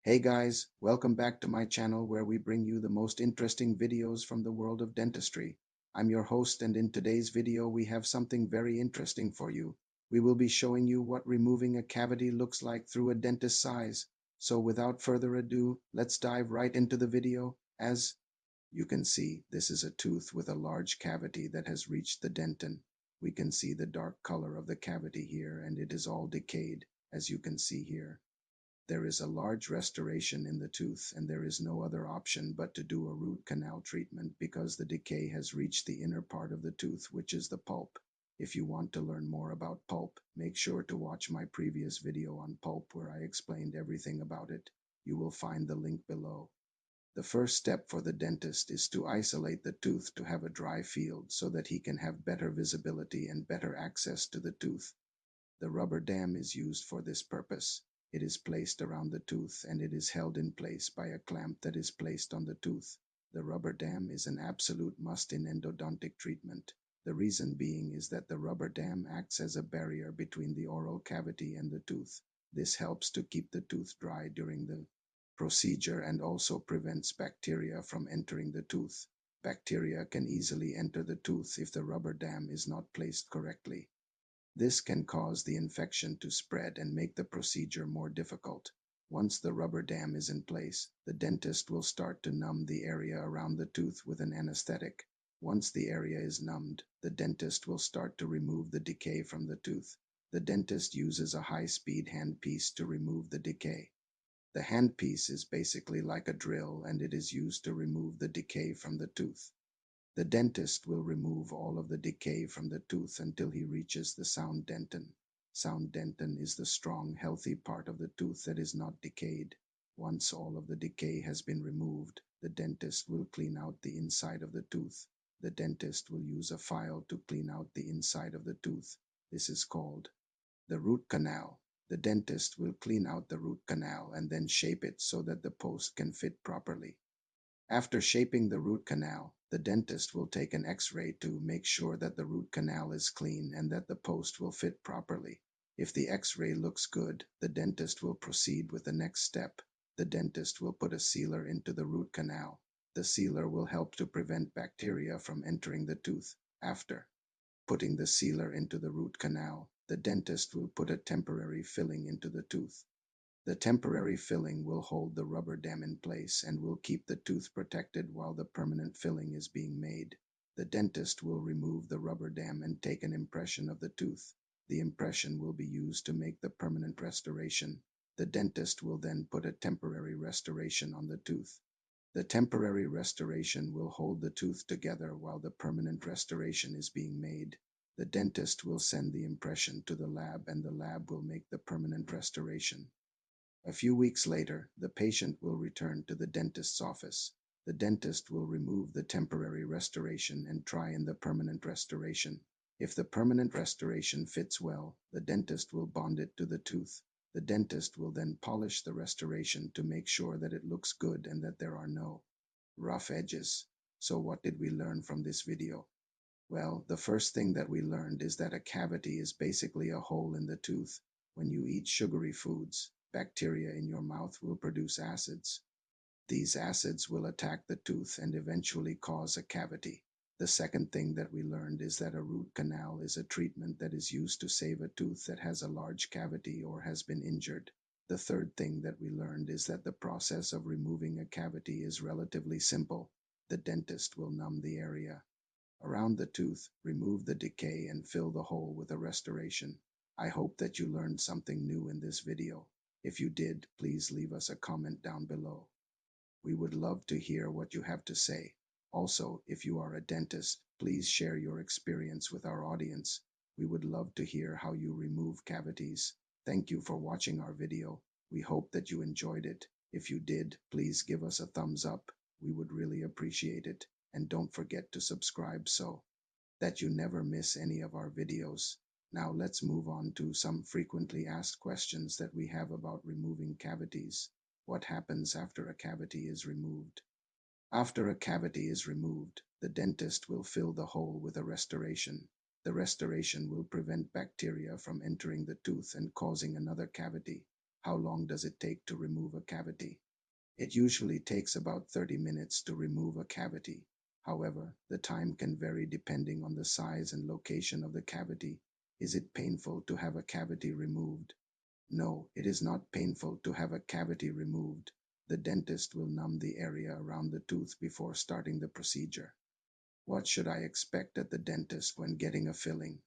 Hey guys, welcome back to my channel where we bring you the most interesting videos from the world of dentistry. I'm your host, and in today's video we have something very interesting for you. We will be showing you what removing a cavity looks like through a dentist's eyes. So without further ado, let's dive right into the video. As you can see, this is a tooth with a large cavity that has reached the dentin. We can see the dark color of the cavity here, and it is all decayed, as you can see here. There is a large restoration in the tooth, and there is no other option but to do a root canal treatment because the decay has reached the inner part of the tooth, which is the pulp. If you want to learn more about pulp, make sure to watch my previous video on pulp where I explained everything about it. You will find the link below. The first step for the dentist is to isolate the tooth to have a dry field so that he can have better visibility and better access to the tooth. The rubber dam is used for this purpose. It is placed around the tooth and it is held in place by a clamp that is placed on the tooth. The rubber dam is an absolute must in endodontic treatment. The reason being is that the rubber dam acts as a barrier between the oral cavity and the tooth. This helps to keep the tooth dry during the procedure and also prevents bacteria from entering the tooth. Bacteria can easily enter the tooth if the rubber dam is not placed correctly. This can cause the infection to spread and make the procedure more difficult. Once the rubber dam is in place, the dentist will start to numb the area around the tooth with an anesthetic. Once the area is numbed, the dentist will start to remove the decay from the tooth. The dentist uses a high-speed handpiece to remove the decay. The handpiece is basically like a drill, and it is used to remove the decay from the tooth. The dentist will remove all of the decay from the tooth until he reaches the sound dentin. Sound dentin is the strong, healthy part of the tooth that is not decayed. Once all of the decay has been removed, the dentist will clean out the inside of the tooth. The dentist will use a file to clean out the inside of the tooth. This is called the root canal. The dentist will clean out the root canal and then shape it so that the post can fit properly. After shaping the root canal, the dentist will take an X-ray to make sure that the root canal is clean and that the post will fit properly. If the X-ray looks good, the dentist will proceed with the next step. The dentist will put a sealer into the root canal. The sealer will help to prevent bacteria from entering the tooth. After putting the sealer into the root canal, the dentist will put a temporary filling into the tooth. The temporary filling will hold the rubber dam in place and will keep the tooth protected while the permanent filling is being made. The dentist will remove the rubber dam and take an impression of the tooth. The impression will be used to make the permanent restoration. The dentist will then put a temporary restoration on the tooth. The temporary restoration will hold the tooth together while the permanent restoration is being made. The dentist will send the impression to the lab and the lab will make the permanent restoration. A few weeks later, the patient will return to the dentist's office. The dentist will remove the temporary restoration and try in the permanent restoration. If the permanent restoration fits well, the dentist will bond it to the tooth. The dentist will then polish the restoration to make sure that it looks good and that there are no rough edges. So what did we learn from this video? Well, the first thing that we learned is that a cavity is basically a hole in the tooth. When you eat sugary foods, bacteria in your mouth will produce acids. These acids will attack the tooth and eventually cause a cavity. The second thing that we learned is that a root canal is a treatment that is used to save a tooth that has a large cavity or has been injured. The third thing that we learned is that the process of removing a cavity is relatively simple. The dentist will numb the area around the tooth, remove the decay, and fill the hole with a restoration. I hope that you learned something new in this video. If you did, please leave us a comment down below. We would love to hear what you have to say. Also, if you are a dentist, please share your experience with our audience. We would love to hear how you remove cavities. Thank you for watching our video. We hope that you enjoyed it. If you did, please give us a thumbs up. We would really appreciate it. And don't forget to subscribe so that you never miss any of our videos. Now let's move on to some frequently asked questions that we have about removing cavities. What happens after a cavity is removed? After a cavity is removed, the dentist will fill the hole with a restoration. The restoration will prevent bacteria from entering the tooth and causing another cavity. How long does it take to remove a cavity? It usually takes about 30 minutes to remove a cavity. However, the time can vary depending on the size and location of the cavity. Is it painful to have a cavity removed? No, it is not painful to have a cavity removed. The dentist will numb the area around the tooth before starting the procedure. What should I expect at the dentist when getting a filling?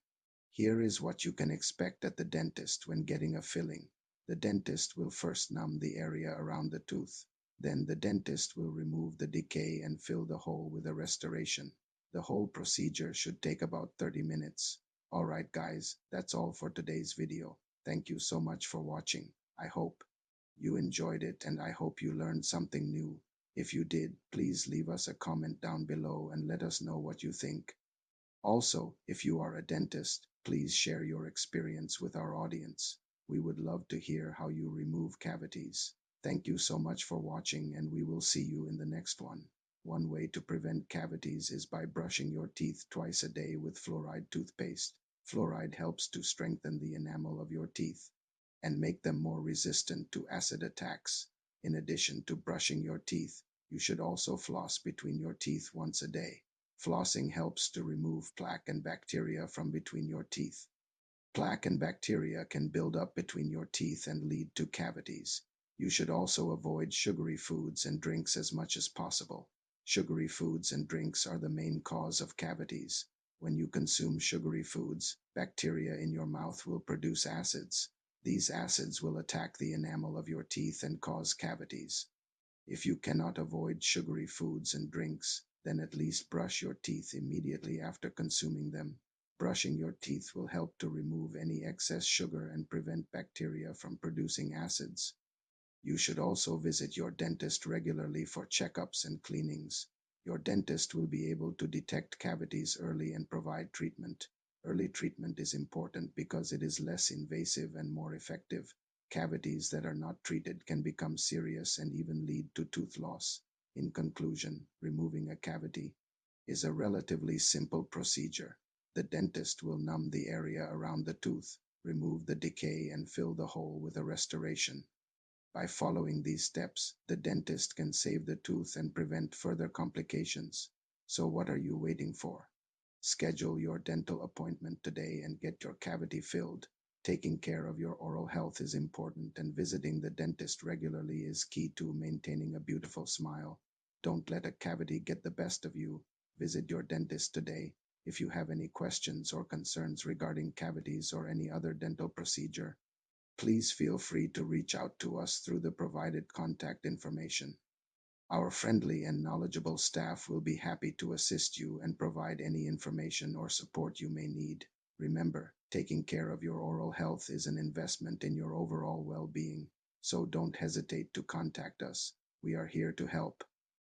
Here is what you can expect at the dentist when getting a filling. The dentist will first numb the area around the tooth. Then the dentist will remove the decay and fill the hole with a restoration. The whole procedure should take about 30 minutes. Alright guys, that's all for today's video. Thank you so much for watching. I hope you enjoyed it and I hope you learned something new. If you did, please leave us a comment down below and let us know what you think. Also, if you are a dentist, please share your experience with our audience. We would love to hear how you remove cavities. Thank you so much for watching, and we will see you in the next one. One way to prevent cavities is by brushing your teeth twice a day with fluoride toothpaste. Fluoride helps to strengthen the enamel of your teeth and make them more resistant to acid attacks. In addition to brushing your teeth, you should also floss between your teeth once a day. Flossing helps to remove plaque and bacteria from between your teeth. Plaque and bacteria can build up between your teeth and lead to cavities. You should also avoid sugary foods and drinks as much as possible. Sugary foods and drinks are the main cause of cavities. When you consume sugary foods, bacteria in your mouth will produce acids. These acids will attack the enamel of your teeth and cause cavities. If you cannot avoid sugary foods and drinks, then at least brush your teeth immediately after consuming them. Brushing your teeth will help to remove any excess sugar and prevent bacteria from producing acids. You should also visit your dentist regularly for checkups and cleanings. Your dentist will be able to detect cavities early and provide treatment. Early treatment is important because it is less invasive and more effective. Cavities that are not treated can become serious and even lead to tooth loss. In conclusion, removing a cavity is a relatively simple procedure. The dentist will numb the area around the tooth, remove the decay, and fill the hole with a restoration. By following these steps, the dentist can save the tooth and prevent further complications. So what are you waiting for? Schedule your dental appointment today and get your cavity filled. Taking care of your oral health is important, and visiting the dentist regularly is key to maintaining a beautiful smile. Don't let a cavity get the best of you. Visit your dentist today. If you have any questions or concerns regarding cavities or any other dental procedure, please feel free to reach out to us through the provided contact information. Our friendly and knowledgeable staff will be happy to assist you and provide any information or support you may need. Remember, taking care of your oral health is an investment in your overall well-being, so don't hesitate to contact us. We are here to help.